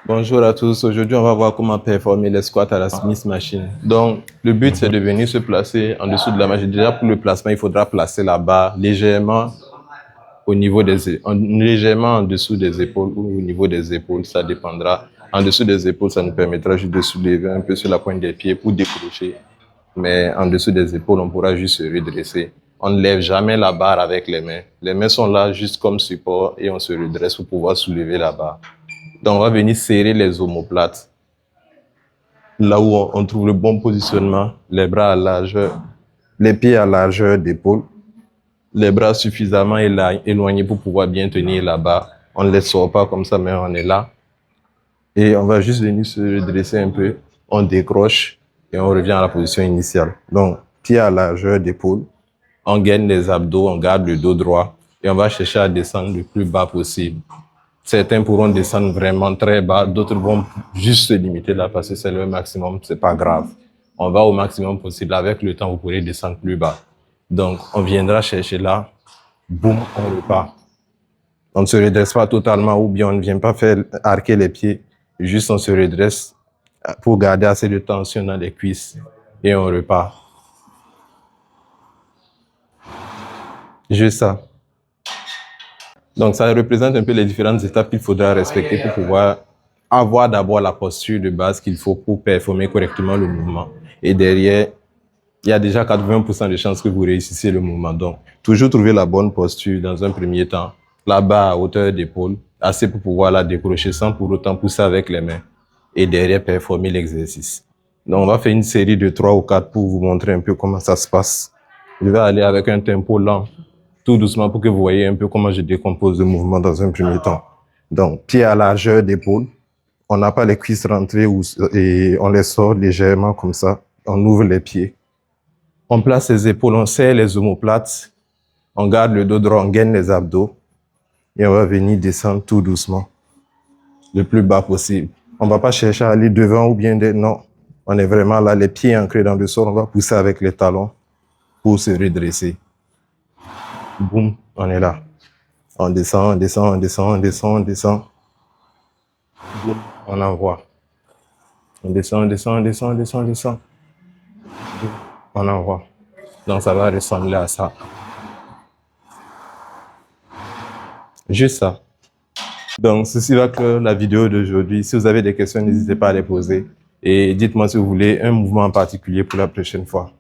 Bonjour à tous. Aujourd'hui, on va voir comment performer les squats à la Smith Machine. Donc, le but, c'est de venir se placer en dessous de la machine. Déjà, pour le placement, il faudra placer la barre légèrement légèrement en dessous des épaules ou au niveau des épaules. Ça dépendra. En dessous des épaules, ça nous permettra juste de soulever un peu sur la pointe des pieds pour décrocher. Mais en dessous des épaules, on pourra juste se redresser. On ne lève jamais la barre avec les mains. Les mains sont là juste comme support et on se redresse pour pouvoir soulever la barre. Donc, on va venir serrer les omoplates. Là où on trouve le bon positionnement, les bras à largeur, les pieds à largeur d'épaule, les bras suffisamment éloignés pour pouvoir bien tenir la barre. On ne les sort pas comme ça, mais on est là. Et on va juste venir se redresser un peu. On décroche et on revient à la position initiale. Donc, pieds à largeur d'épaule. On gaine les abdos, on garde le dos droit et on va chercher à descendre le plus bas possible. Certains pourront descendre vraiment très bas, d'autres vont juste se limiter là parce que c'est le maximum, c'est pas grave. On va au maximum possible. Avec le temps, vous pourrez descendre plus bas. Donc, on viendra chercher là, boum, on repart. On ne se redresse pas totalement ou bien on ne vient pas faire arquer les pieds. Juste on se redresse pour garder assez de tension dans les cuisses et on repart. Juste ça. Donc, ça représente un peu les différentes étapes qu'il faudra respecter pour pouvoir avoir d'abord la posture de base qu'il faut pour performer correctement le mouvement. Et derrière, il y a déjà 80% de chances que vous réussissiez le mouvement. Donc, toujours trouver la bonne posture dans un premier temps. La barre à hauteur d'épaule, assez pour pouvoir la décrocher sans pour autant pousser avec les mains. Et derrière, performer l'exercice. Donc, on va faire une série de 3 ou 4 pour vous montrer un peu comment ça se passe. Je vais aller avec un tempo lent, tout doucement pour que vous voyez un peu comment je décompose le mouvement dans un premier temps. Donc, pied à largeur d'épaule. On n'a pas les cuisses rentrées et on les sort légèrement comme ça. On ouvre les pieds. On place les épaules, on serre les omoplates. On garde le dos droit, on gaine les abdos. Et on va venir descendre tout doucement, le plus bas possible. On ne va pas chercher à aller devant ou bien derrière. Non, on est vraiment là, les pieds ancrés dans le sol. On va pousser avec les talons pour se redresser. Boum, on est là. On descend, on descend, on descend, on descend, on descend. Boum, on envoie. On descend, on descend, on descend, on descend, on descend. Boum, on envoie. Donc ça va ressembler à ça. Juste ça. Donc ceci va clore la vidéo d'aujourd'hui. Si vous avez des questions, n'hésitez pas à les poser. Et dites-moi si vous voulez un mouvement en particulier pour la prochaine fois.